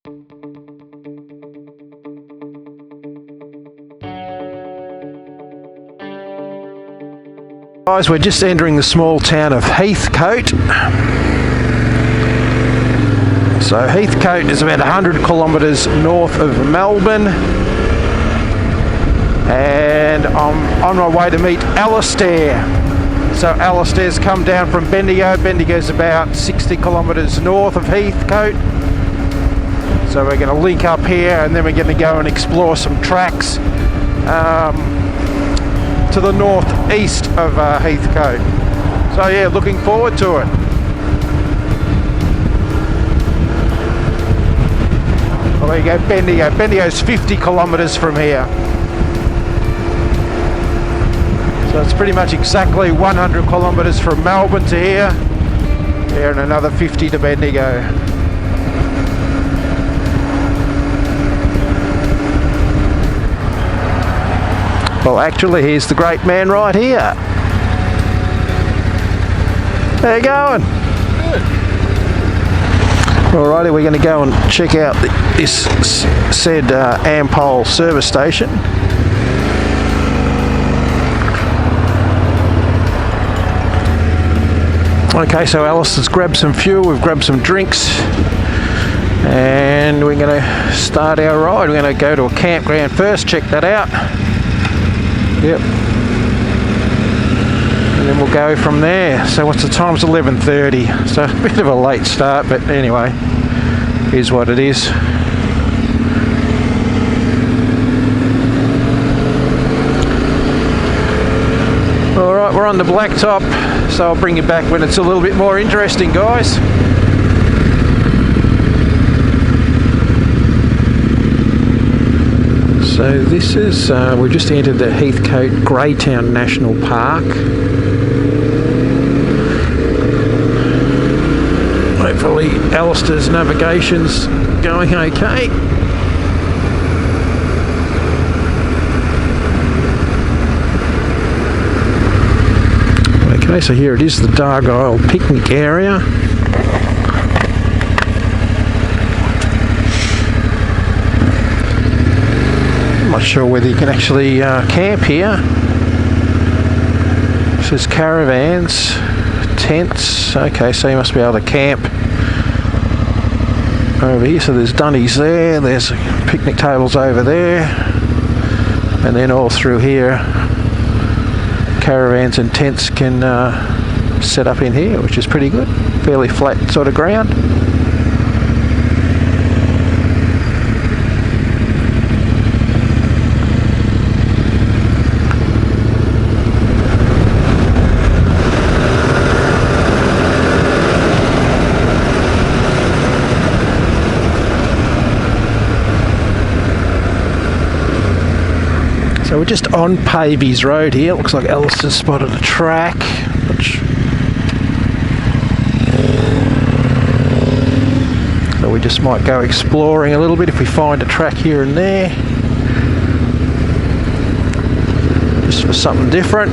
Guys, we're just entering the small town of Heathcote. So Heathcote is about 100 kilometres north of Melbourne, and I'm on my way to meet Alistair. So Alistair's come down from Bendigo. Bendigo's about 60 kilometres north of Heathcote. So we're going to link up here, and then we're going to go and explore some tracks to the northeast of Heathcote. So yeah, looking forward to it. Well, there you go, Bendigo. Bendigo's 50 kilometres from here. So it's pretty much exactly 100 kilometres from Melbourne to here. Here, and another 50 to Bendigo. Well, actually, here's the great man right here. How you going? Good. Alrighty, we're going to go and check out this said Ampol service station. Okay, so Alistair's grabbed some fuel, we've grabbed some drinks, and we're going to start our ride. We're going to go to a campground first, check that out. Yep. And then we'll go from there. So what's the time? It's 11:30. So a bit of a late start, but anyway, here's what it is. Alright, we're on the blacktop, so I'll bring you back when it's a little bit more interesting, guys. So this is, we've just entered the Heathcote Greytown National Park. Hopefully Alistair's navigation's going okay. Okay, so here it is, the Dargyle picnic area. Not sure whether you can actually camp here. This is caravans, tents. Okay, so you must be able to camp over here. So there's dunnies there, there's picnic tables over there, and then all through here caravans and tents can set up in here, which is pretty good. Fairly flat sort of ground. So we're just on Pavies Road here. Looks like Alistair spotted a track. So we just might go exploring a little bit if we find a track here and there. Just for something different.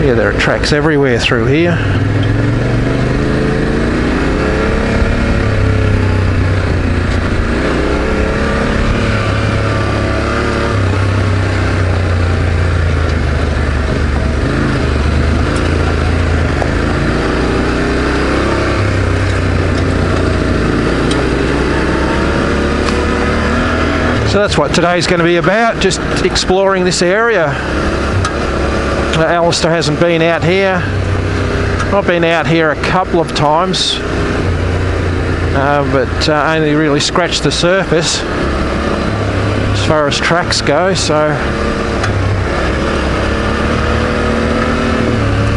Yeah, there are tracks everywhere through here. So that's what today's going to be about, just exploring this area. Alistair hasn't been out here. I've been out here a couple of times, but only really scratched the surface as far as tracks go, so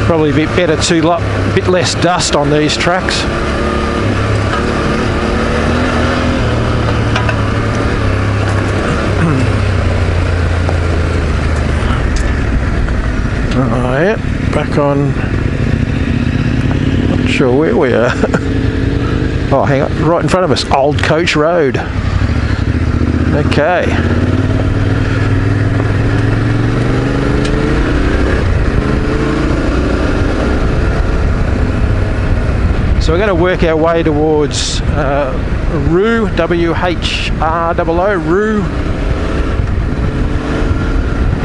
probably a bit better to a bit less dust on these tracks. Oh yeah, back on, not sure where we are. Oh, hang on, right in front of us, Old Coach Road. Okay. So we're going to work our way towards Roo, W-H-R-O-O, Roo.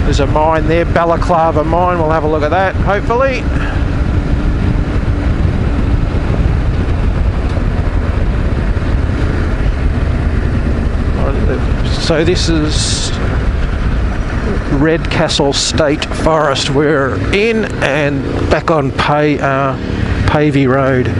There's a mine there, Balaclava mine. We'll have a look at that, hopefully. So this is Redcastle State Forest we're in, and back on Pavey Road.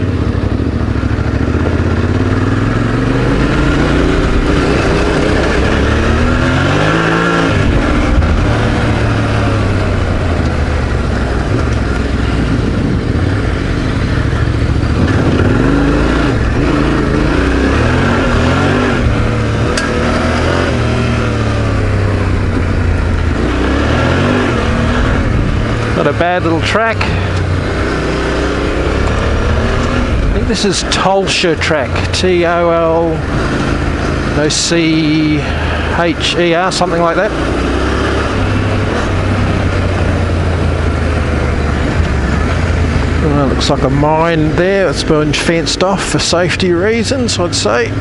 Not a bad little track. I think this is Tolcher track, T-O-L, no C-H-E-R, something like that. Well, looks like a mine there. It's been fenced off for safety reasons, I'd say.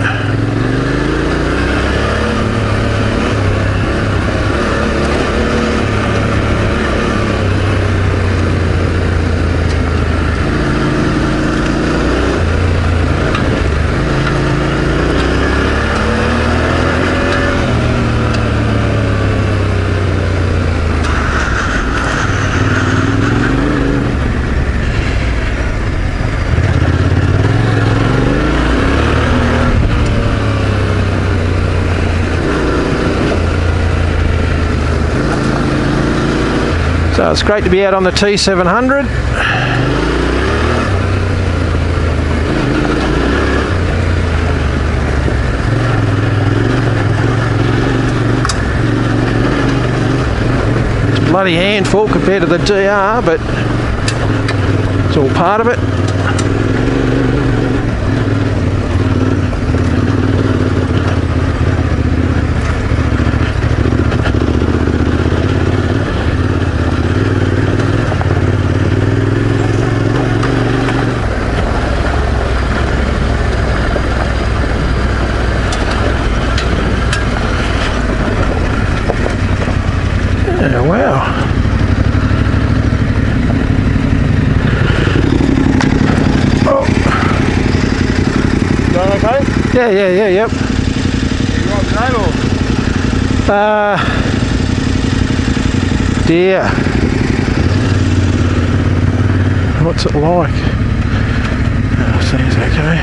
So it's great to be out on the T700. It's a bloody handful compared to the DR, but it's all part of it. Wow. Oh. Going okay? Yeah, yep. You right today or? Dear. What's it like? Oh, seems okay.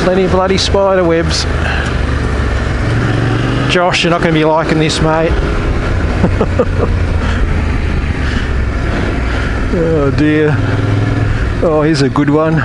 Plenty of bloody spider webs. Josh, you're not going to be liking this, mate. Oh dear. Oh, here's a good one.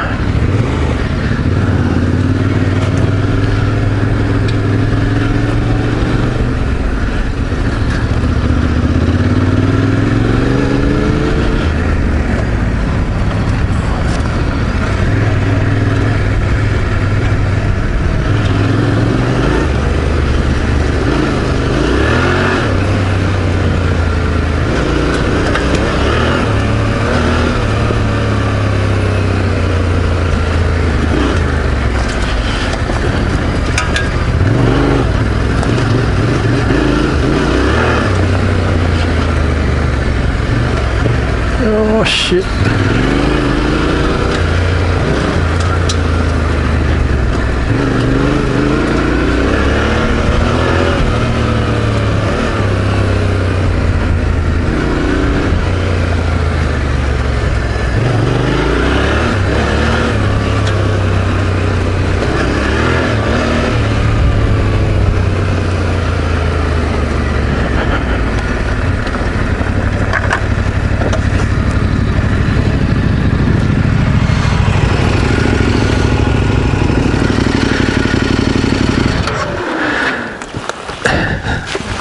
Oh shit.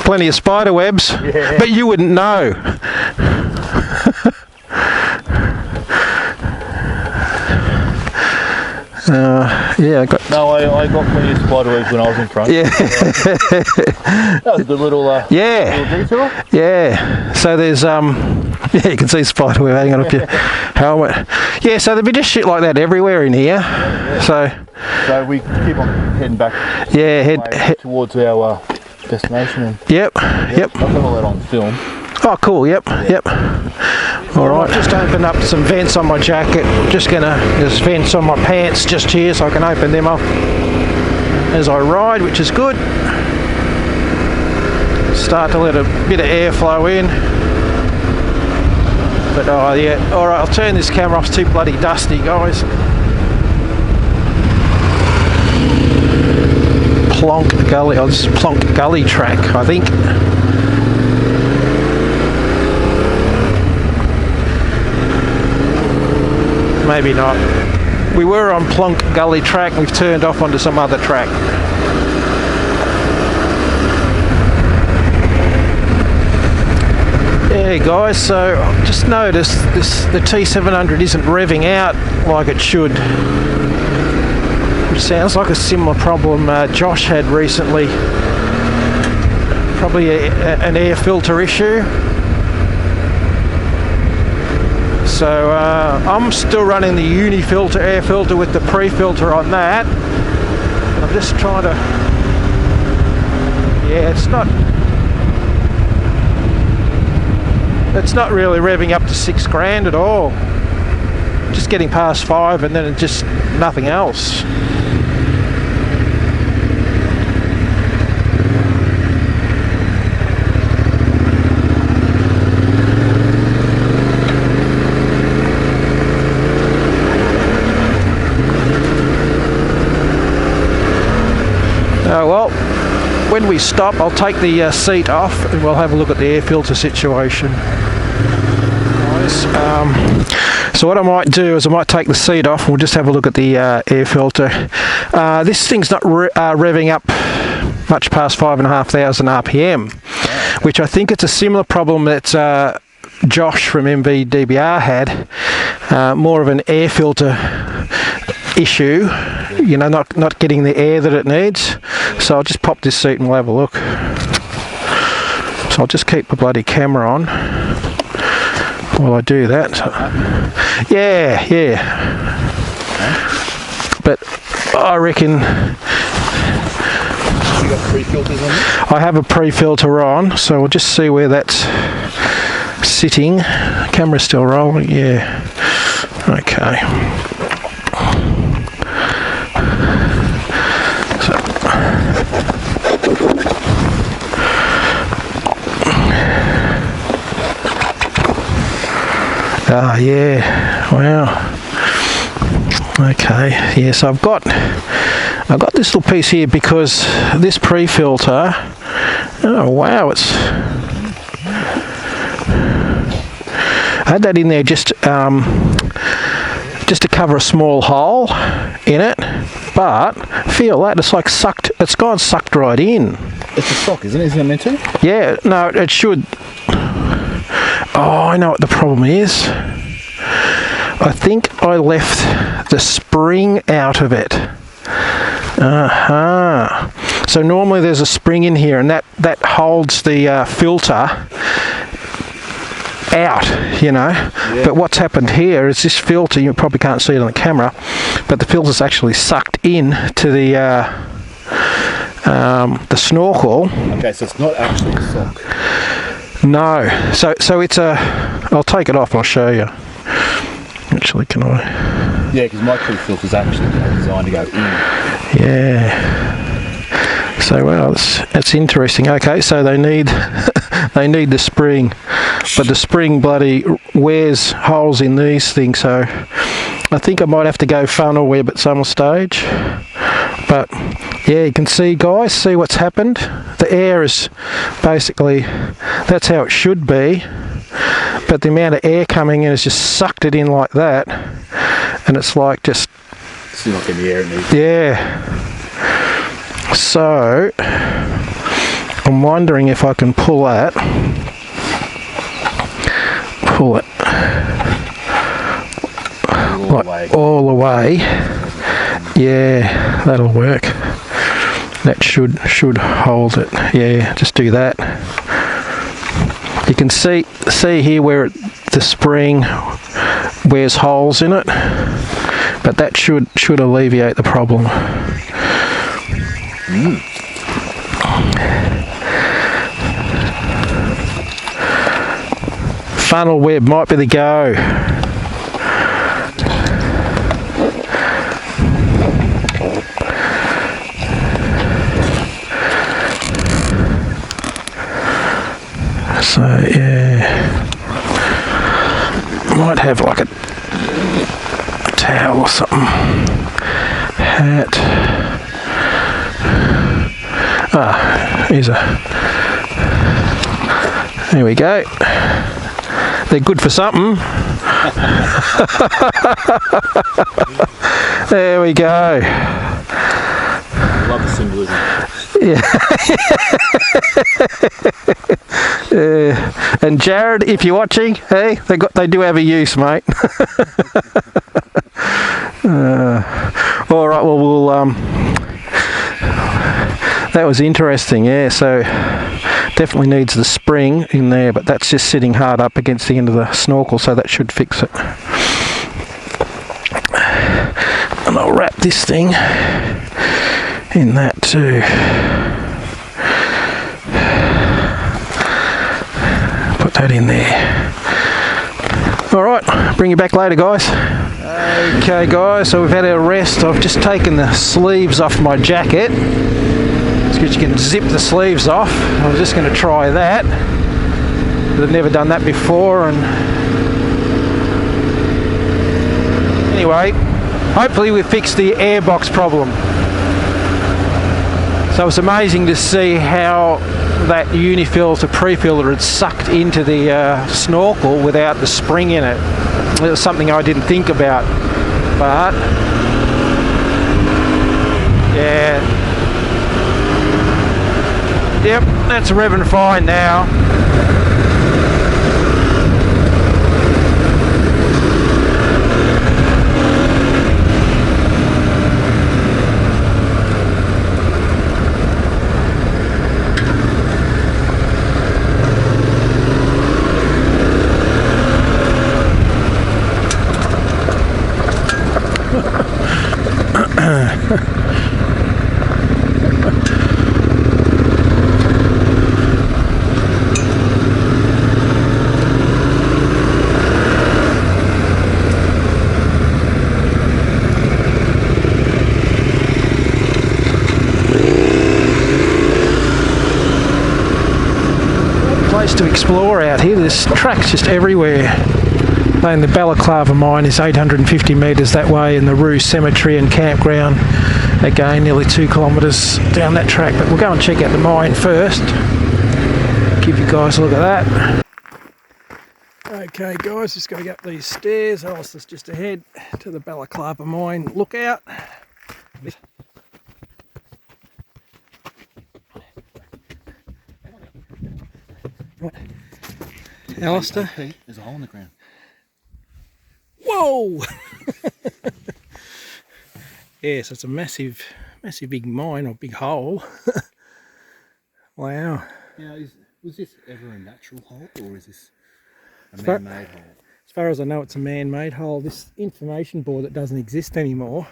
Plenty of spider webs, Yeah. but you wouldn't know. Yeah, I got. No, I got plenty of spider webs when I was in front. Yeah. That was a good little, Yeah. little detour. Yeah. So there's yeah, you can see spider web hanging off your helmet. Yeah. So there'll be just shit like that everywhere in here. So we keep on heading back yeah, head. towards our destination. And Yep. Yep. I've got all that on film. Oh, cool. Yep. Yep. All right. Just opened up some vents on my jacket. There's vents on my pants just here, so I can open them up as I ride, which is good. Start to let a bit of airflow in. But oh yeah. All right. I'll turn this camera off. It's too bloody dusty, guys. Plonk Gully. Oh, this is Plonk Gully track, I think. Maybe not. We were on Plonk Gully track. We've turned off onto some other track. Yeah, guys. So I've just noticed the T700 isn't revving out like it should. Which sounds like a similar problem Josh had recently. Probably an air filter issue. So I'm still running the uni filter, air filter with the pre-filter on that. I'm just trying to, yeah, it's not really revving up to 6 grand at all. Just getting past 5 and then just nothing else. Well, when we stop, I'll take the seat off and we'll have a look at the air filter situation. So what I might do is I might take the seat off and we'll just have a look at the air filter. This thing's not revving up much past 5,500 RPM, which I think it's a similar problem that Josh from MVDBR had, more of an air filter issue, you know, not getting the air that it needs. So I'll just pop this seat and we'll have a look. So I'll just keep the bloody camera on while I do that. Yeah. But I reckon You got pre-filters on this? I have a pre-filter on, so we'll just see where that's sitting. Camera's still rolling, yeah. Okay. Ah, yeah, wow. Okay, yes, I've got this little piece here because this pre-filter, oh wow, I had that in there just to cover a small hole in it, but feel that it's like it's gone sucked right in. It's a sock, isn't it? Isn't it meant to? Yeah, no, it should. Oh, I know what the problem is. I think I left the spring out of it. So normally there's a spring in here and that holds the filter out, you know. Yeah. But what's happened here is this filter, you probably can't see it on the camera, but the filter's actually sucked in to the snorkel. Okay, so it's not actually a sock. No, so it's I'll take it off and I'll show you. Actually, can I? Yeah, because my pre-filter's actually designed to go in. Yeah. So well, that's interesting. Okay, so they need they need the spring, but the spring bloody wears holes in these things. So I think I might have to go funnel web at some stage. But yeah, you can see, guys, see what's happened. The air is basically, that's how it should be, but the amount of air coming in has just sucked it in like that, and it's like just still not getting the air it needs. Yeah. So I'm wondering if I can pull it like all the way. Yeah, that'll work. That should hold it. Yeah, just do that. You can see here where the spring wears holes in it, but that should alleviate the problem. Funnel web might be the go. So yeah, might have like a towel or something. Hat. Here's there we go. They're good for something. There we go. Love the symbolism. Yeah. And Jared, if you're watching, hey, they do have a use, mate. All right, well, that was interesting, yeah. So definitely needs the spring in there, but that's just sitting hard up against the end of the snorkel, so that should fix it. And I'll wrap this thing in that too. Put that in there. Alright, bring you back later, guys. Okay guys, so we've had our rest. I've just taken the sleeves off my jacket. Because you can zip the sleeves off. I was just going to try that. I've never done that before, and anyway, hopefully we fixed the airbox problem. So it's amazing to see how that unifilter pre-filter had sucked into the snorkel without the spring in it. It was something I didn't think about, but yeah. Yep, that's revving fine now. To explore out here. There's tracks just everywhere. And the Balaclava mine is 850 metres that way, and the Roo Cemetery and Campground again nearly 2 kilometres down that track. But we'll go and check out the mine first. Give you guys a look at that. Okay guys, just got to go up these stairs. Alistair's just ahead to the Balaclava mine lookout. Alistair? There's a hole in the ground. Whoa! Yes, it's a massive big mine, or big hole. Wow. Now, was this ever a natural hole, or is this a man-made hole? As far as I know, it's a man-made hole. This information board that doesn't exist anymore,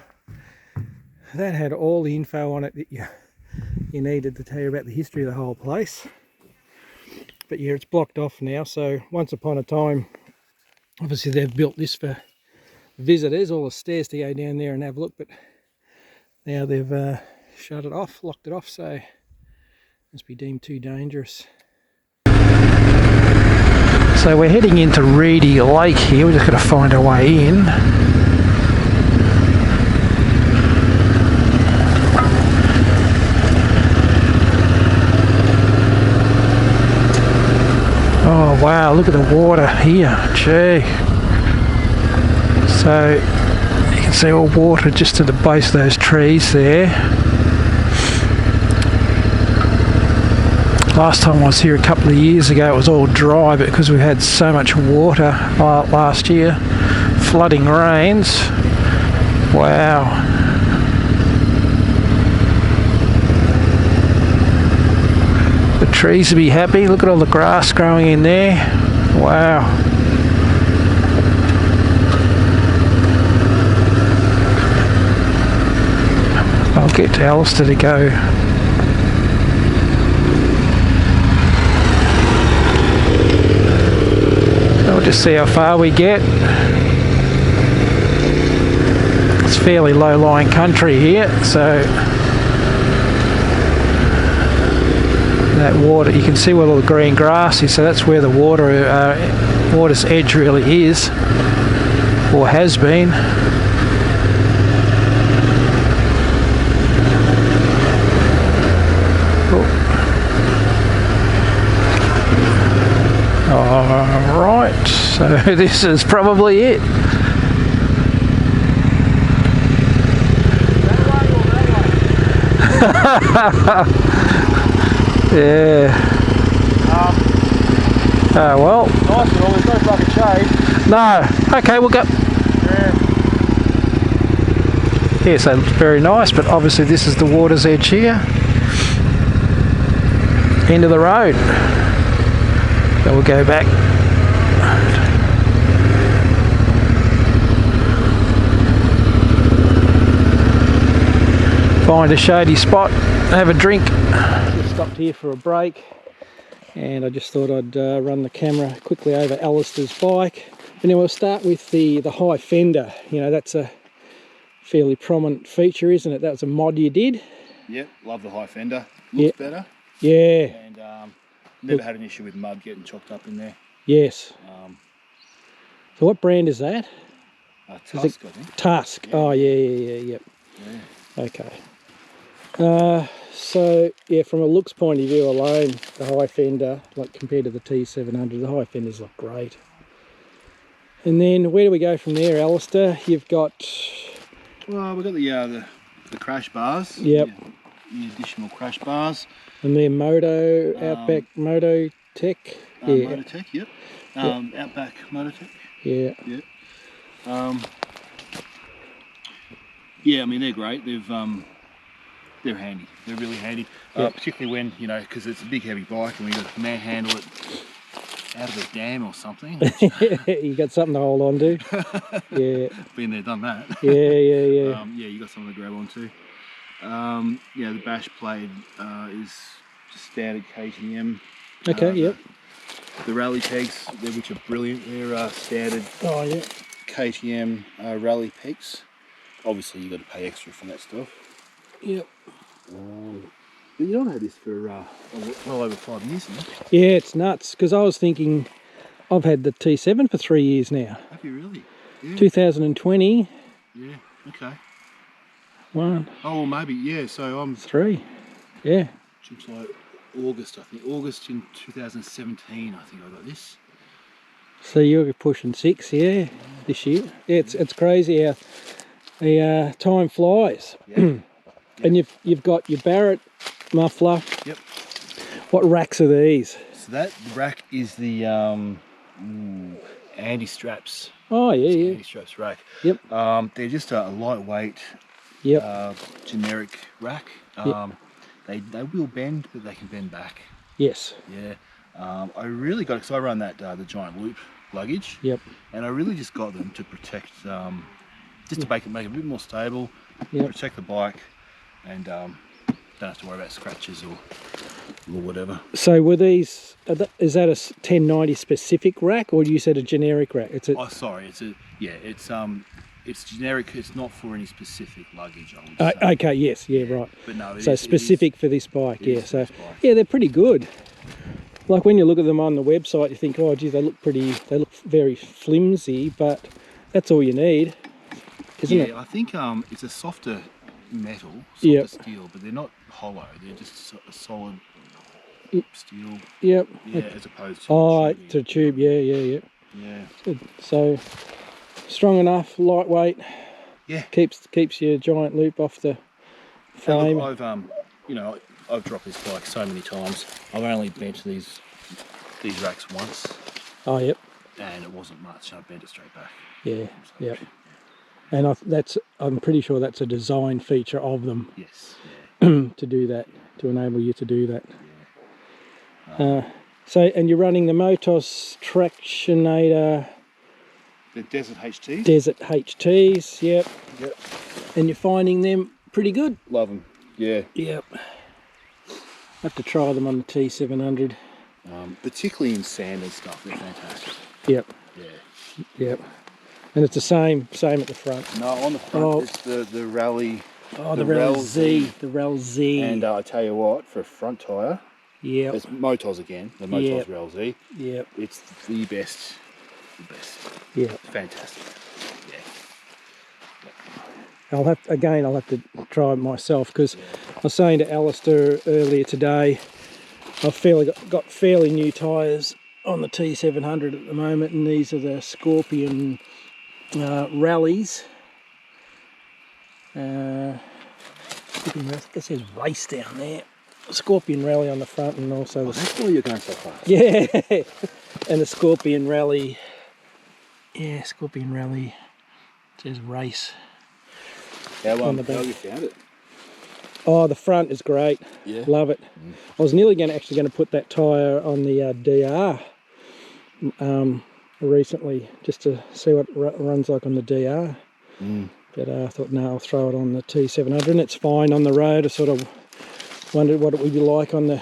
that had all the info on it that you needed to tell you about the history of the whole place. But yeah, it's blocked off now. So once upon a time, obviously they've built this for visitors, all the stairs to go down there and have a look, but now they've shut it off, locked it off, so it must be deemed too dangerous. So we're heading into Reedy Lake here. We're just going to find our way in. Oh wow, look at the water here, gee. So you can see all water just to the base of those trees there. Last time I was here a couple of years ago it was all dry, but because we had so much water last year, flooding rains, wow. The trees will be happy. Look at all the grass growing in there. Wow. I'll get to Alistair to go. We'll just see how far we get. It's fairly low-lying country here, so that water, you can see where all the green grass is, so that's where the water's edge really is, or has been. Alright, so this is probably it. Yeah. Oh well. Nice and all, there's no fucking shade. No. Okay, we'll go. Yeah, so it's very nice, but obviously this is the water's edge here. End of the road. So we'll go back. Find a shady spot, have a drink. Just stopped here for a break, and I just thought I'd run the camera quickly over Alistair's bike. And then we'll start with the high fender. You know, that's a fairly prominent feature, isn't it? That was a mod you did. Yep, love the high fender. Looks better. Yeah. And never had an issue with mud getting chopped up in there. Yes. So what brand is that? Tusk, I think. Tusk. Yeah. Oh yeah. Okay. So yeah, from a looks point of view alone, the high fender, like compared to the T700, the high fenders look great. And then where do we go from there, Alistair? You've got. Well, we've got the crash bars. Yep. The additional crash bars. And then Moto, Outback Moto Tech. Yeah. Moto Tech, yep. Outback Moto Tech. Yeah. Yep. Yeah, I mean they're great. They're handy. They're really handy, particularly when because it's a big heavy bike and we got to manhandle it out of a dam or something. You got something to hold on to. Yeah. Been there, done that. Yeah. Yeah, you got something to grab onto. Yeah, the bash blade is just standard KTM. Okay. Yep. The rally pegs, which are brilliant. They're standard. Oh yeah. KTM rally pegs. Obviously, you got to pay extra for that stuff. Yep. But you don't have this for well over 5 years now. Yeah, it's nuts, because I was thinking, I've had the T7 for 3 years now. Have you really? Yeah. 2020. Yeah, okay. One. Oh, well, maybe, yeah, so I'm... 3. Yeah. It's like August, I think. August in 2017, I think I got this. So you're pushing 6, yeah, this year. Yeah, it's crazy how the time flies. Yeah. And you've got your Barrett muffler. Yep. What racks are these? So that rack is the Andy Straps. Oh yeah. Andy Straps rack. Yep. They're just a lightweight. Yep. Generic rack. Yep. They will bend, but they can bend back. Yes. Yeah. I really got, because I run that the giant loop luggage. Yep. And I really just got them to protect, just to make it a bit more stable. Yep. Protect the bike, and don't have to worry about scratches or whatever. So were these? Is that a 1090 specific rack, or you said a generic rack? It's a. Oh, sorry. It's generic. It's not for any specific luggage. I would say. Okay. Yes. Yeah. Right. But no. So specific for this bike. Yeah. So this bike. yeah, they're pretty good. Like when you look at them on the website, you think, oh, geez, they look pretty. They look very flimsy, but that's all you need, isn't it? Yeah, I think it's a softer metal, steel, but they're not hollow. They're just a solid steel. Yep. Yeah, as opposed to to tube. Yeah. Yeah. Good. So strong enough, lightweight. Yeah. Keeps your giant loop off the frame. I've I've dropped this bike so many times. I've only bent these racks once. Oh, yep. And it wasn't much. I bent it straight back. Yeah, So, yep. And I'm pretty sure that's a design feature of them. Yes. Yeah. To do that, to enable you to do that. Yeah. And you're running the Motos Tractionator. The Desert HT. Desert HTs, yep. Yep. And you're finding them pretty good. Love them. Yeah. Yep. Have to try them on the T700. Particularly in sand and stuff, they're fantastic. Yep. Yeah. Yep. And it's the same at the front. No, on the front it's the Rally. Oh, the Rel Z. The Rel Z. And I tell you what, for a front tyre, yep. it's Motos again. The Motos Rel Z. Yep. It's the best. The best. Yeah. Fantastic. Yeah. I'll have to try it myself, because I was saying to Alistair earlier today, I've got fairly new tyres on the T700 at the moment, and these are the Scorpion Rallies. It says race down there. Scorpion Rally on the front, and also that's why you're going so fast. Yeah, and the Scorpion Rally. Yeah, Scorpion Rally. It says race. How you found it? Oh, the front is great. Yeah. Love it. I was nearly going to put that tyre on the DR recently, just to see what it runs like on the DR. But I thought, no, I'll throw it on the T700, and it's fine on the road. I sort of wondered what it would be like on the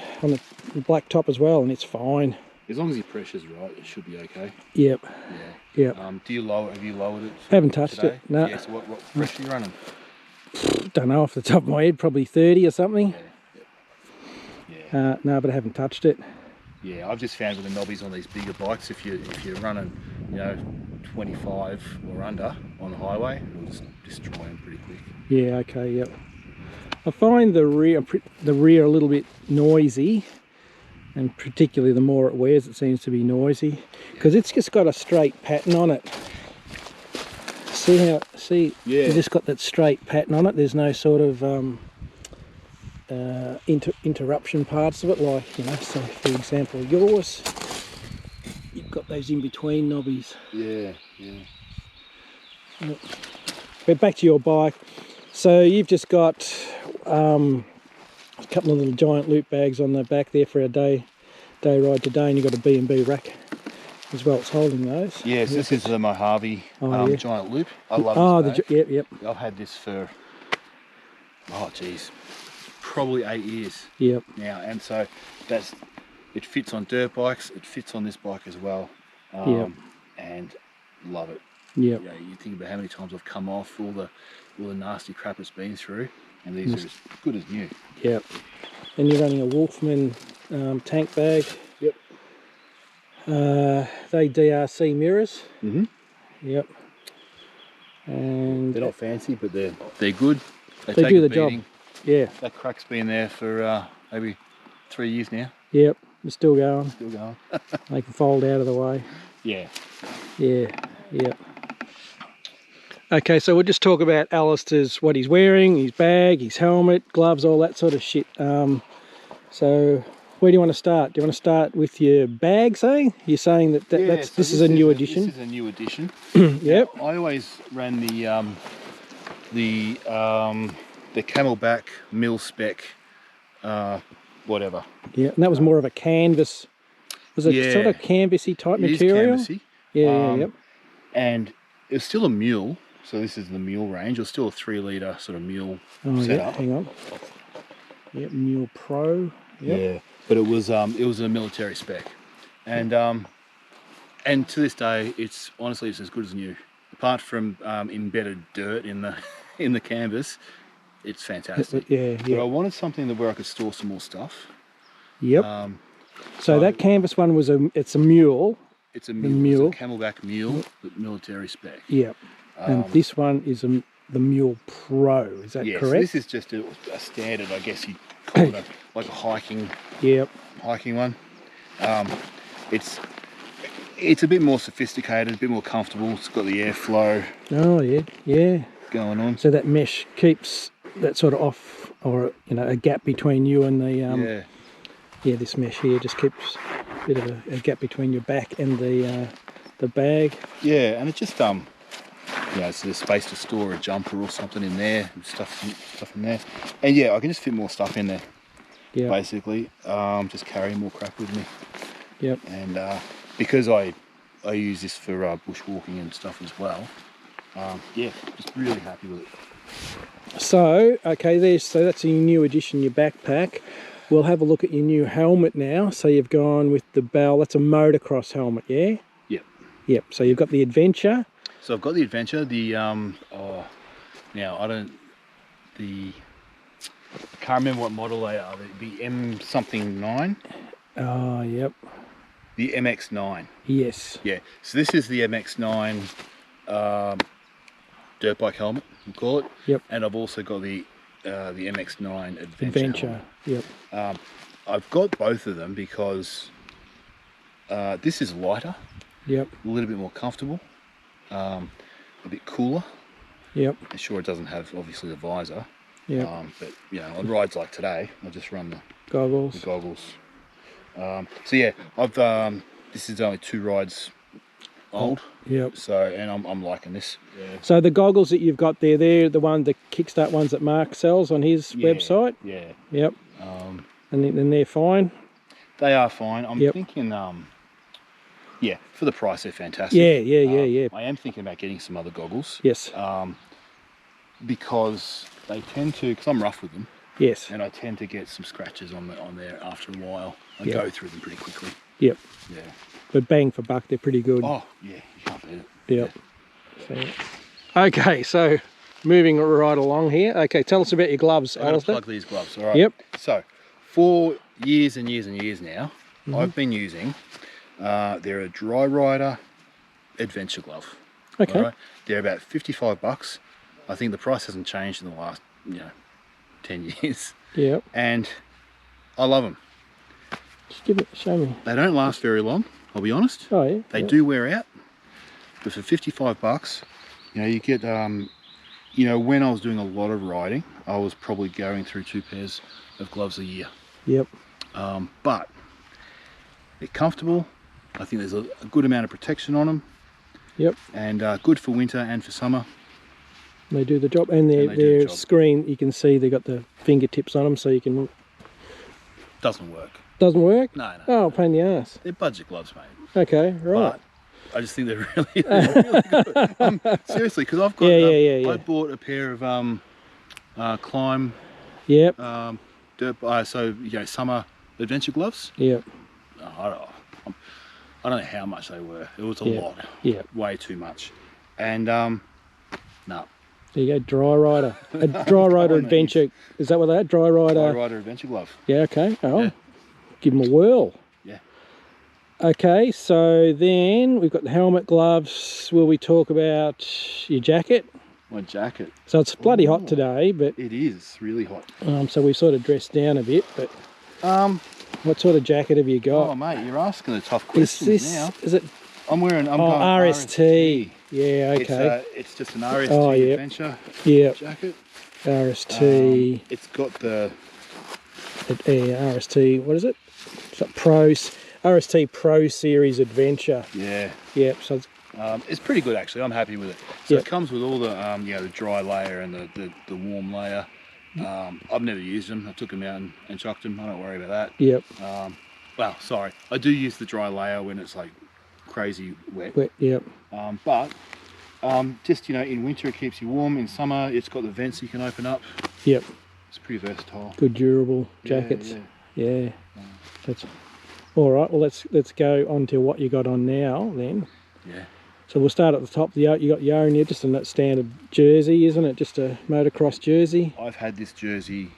black top as well, and it's fine. As long as your pressure's right, it should be okay. Yep. Yeah. Yep. Have you lowered it? Haven't touched today? it. No. Yeah, so what pressure are you running? Don't know off the top of my head, probably 30 or something. Yeah. No, but I haven't touched it. Yeah, I've just found with the knobbies on these bigger bikes, if you're running, 25 or under on the highway, it'll just destroy them pretty quick. Yeah. Okay. Yep. I find the rear a little bit noisy, and particularly the more it wears, it seems to be noisy, because it's just got a straight pattern on it. See, it's just got that straight pattern on it. There's no sort of interruption parts of it, like, so for example yours, you've got those in between knobbies. Yeah. But back to your bike, so you've just got a couple of little giant loop bags on the back there for a day ride today, and you've got a B&B rack as well. It's holding those. Yes, this is the Mojave giant loop. I love this bag. Yep. I've had this for, probably 8 years. Yep. Now, and so it fits on dirt bikes. It fits on this bike as well. And love it. Yep. You think about how many times I've come off all the nasty crap it's been through, and these are as good as new. Yep. And you're running a Wolfman tank bag. Yep. They DRC mirrors. Yep. And they're not fancy, but they're good. They do the job. Yeah. That crack's been there for maybe 3 years now. Yep. It's still going. They can fold out of the way. Yeah. Yep. Okay, so we'll just talk about Alistair's, what he's wearing, his bag, his helmet, gloves, all that sort of shit. So where do you want to start? Do you want to start with your bag, saying? You're saying this is a new edition? This is a new edition. Yep. Now, I always ran the Camelback mil spec whatever. Yeah, and that was more of a canvas. Was it sort of canvassy type material? It is canvassy. Yep. And it's still a mule. So this is the mule range. It's still a 3 litre sort of mule setup. Hang on. Yep, Mule Pro. Yep. Yeah, but it was a military spec, and to this day, it's as good as new. Apart from embedded dirt in the canvas, it's fantastic. But I wanted something where I could store some more stuff. Yep. So that canvas one it's a mule. It's a mule. It's a Camelback mule, but military spec. Yep. And this one is the Mule Pro. Is that correct? This is just a standard, I guess you'd call it, like a hiking. Yep. Hiking one. It's a bit more sophisticated, a bit more comfortable. It's got the airflow. Oh yeah. Going on. So that mesh keeps that sort of or you know, a gap between you and the yeah. this mesh here just keeps a bit of a gap between your back and the bag. Yeah, and it just you know, so there's space to store a jumper or something in there, and stuff in there, and yeah, I can just fit more stuff in there. Yeah. Basically, just carry more crap with me. Yep. And because I use this for bushwalking and stuff as well. Yeah, just really happy with it. So, okay, so that's your new addition, your backpack. We'll have a look at your new helmet now. So you've gone with the Bell, that's a motocross helmet, yeah? Yep. Yep, so you've got the Adventure. So I've got the Adventure, the now I can't remember what model they are. The M something 9. Oh, yep. The MX9. Yes. Yeah. So this is the MX9 dirt bike helmet, we call it. Yep. And I've also got the MX9 Adventure. Yep. I've got both of them because this is lighter. Yep. A little bit more comfortable. A bit cooler. Yep. And sure, it doesn't have obviously the visor. Yep. But you know, on rides like today, I just run the Goggles. So yeah, I've this is only 2 rides old. Yep. So and I'm liking this. Yeah. So the goggles that you've got there, they're the Kickstart ones that Mark sells on his website. Yeah. Yep. And then they're fine. They are fine. I'm thinking yeah, for the price they're fantastic. Yeah. I am thinking about getting some other goggles. Yes. Because they tend to, because I'm rough with them. Yes. And I tend to get some scratches on there after a while. I go through them pretty quickly. Yep. Yeah. But bang for buck, they're pretty good. Oh, yeah, you can't beat it. Yep. So, okay, so moving right along here. Okay, tell us about your gloves, I'm going to Alistair. plug these gloves, all right? Yep. So, for years and years and years now, I've been using, they're a Dry Rider Adventure glove. Okay. All right? They're about $55. I think the price hasn't changed in the last, 10 years. Yep. And I love them. Just show me. They don't last very long, I'll be honest. Oh, yeah. They do wear out. But for $55, you get, when I was doing a lot of riding, I was probably going through 2 pairs of gloves a year. Yep. But they're comfortable. I think there's a good amount of protection on them. Yep. And good for winter and for summer. They do the job. And their screen, you can see they've got the fingertips on them, so you can... Doesn't work. Doesn't work? No. Oh, pain in the ass. They're budget gloves, mate. Okay, right. But I just think they're really good. Seriously, because I've got, I bought a pair of Climb, yep. Summer adventure gloves. Yep. I don't know how much they were. It was a lot. Yeah. Way too much. And no. There you go, Dry Rider. A Dry Rider Adventure. Is that what they are? Dry Rider Adventure glove. Yeah, okay. Oh, yeah. Give them a whirl. Yeah. Okay, so then we've got the helmet, gloves. Will we talk about your jacket? My jacket. So it's bloody hot today, but... It is really hot. So we've sort of dressed down a bit, but... what sort of jacket have you got? Oh, mate, you're asking the tough questions now. Is it... I'm wearing... RST. Yeah, okay. It's just an RST Adventure jacket. RST. It's got the... RST, what is it? It's like RST Pro Series Adventure. Yeah. Yep, so it's pretty good actually. I'm happy with it. So it comes with all the the dry layer and the warm layer. I've never used them. I took them out and chucked them. I don't worry about that. Yep. Well, sorry. I do use the dry layer when it's like crazy wet. Yep. But just in winter it keeps you warm. In summer it's got the vents you can open up. Yep. It's pretty versatile. Good durable jackets. Yeah. That's all right. Well, let's go on to what you got on now then. Yeah. So we'll start at the top. You got your own here, just a standard jersey, isn't it? Just a motocross jersey. I've had this jersey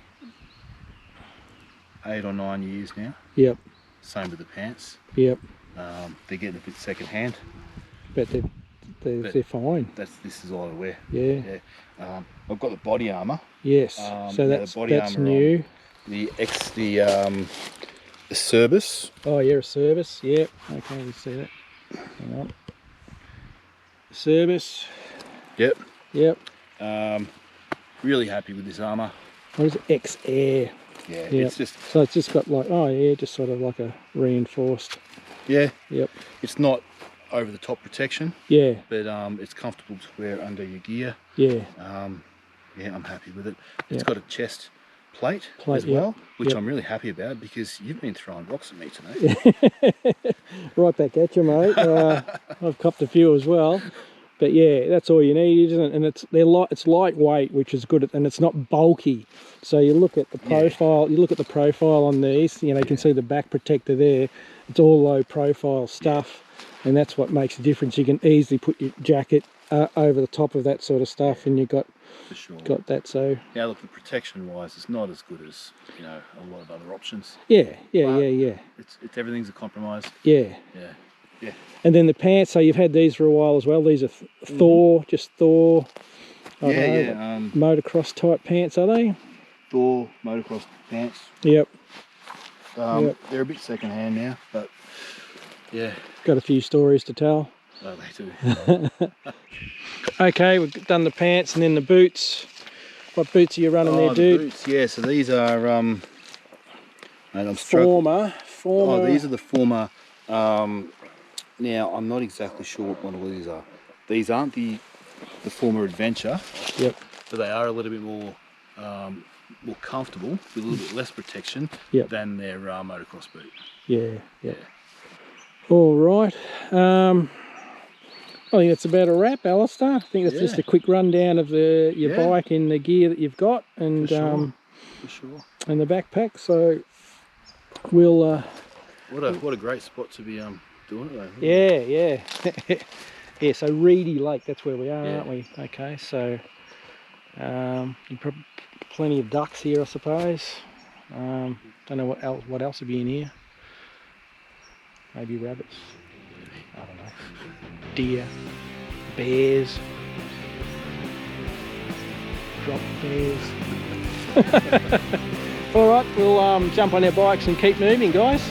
8 or 9 years now. Yep. Same with the pants. Yep. They're getting a bit second hand. But they're fine. This is all I wear. Yeah. I've got the body armour. Yes. So that's new. The service. Oh yeah, a service. Yep. Okay, we see that. Hang on. Service. Yep. Yep. Really happy with this armour. what is it? X Air. Yeah, Yep. it's just, So it's just got like, oh yeah, just sort of like a reinforced. yeah. Yep. It's not over the top protection, Yeah. but it's comfortable to wear under your gear. Yeah. Yeah, I'm happy with it. It's Yep. got a chest plate as yep, well, which yep. I'm really happy about because you've been throwing rocks at me today. Right back at you, mate. I've copped a few as well. But yeah, that's all you need, isn't it? And it's lightweight, which is good, and it's not bulky. So you look at the profile. You look at the profile on these. You know, you can see the back protector there. It's all low profile stuff, and that's what makes the difference. You can easily put your jacket over the top of that sort of stuff, and you've got For sure. got that. So yeah, look, the protection wise, it's not as good as, you know, a lot of other options. yeah. It's everything's a compromise. Yeah. Yeah. And then the pants, so you've had these for a while as well. These are Thor, just Thor. I don't know, motocross type pants, are they? Thor motocross pants. Yep. They're a bit second hand now, but yeah. Got a few stories to tell. Oh, they do. Okay, we've done the pants and then the boots. What boots are you running there, dude? Boots, yeah, so these are mate, I'm struggling. Former. Oh, these are the former. Now I'm not exactly sure what one of these are. These aren't the former Adventure. Yep. But they are a little bit more comfortable with a little bit less protection than their motocross boot. Yeah. All right. I think that's about a wrap, Alistair. I think that's just a quick rundown of your bike and the gear that you've got, and For sure. and the backpack. So we'll. What a great spot to be doing it though. Yeah. Yeah. So Reedy Lake, that's where we are, aren't we? Okay. So plenty of ducks here, I suppose. Don't know what else would be in here. Maybe rabbits. I don't know. Deer, bears, drop bears. All right, we'll jump on our bikes and keep moving, guys.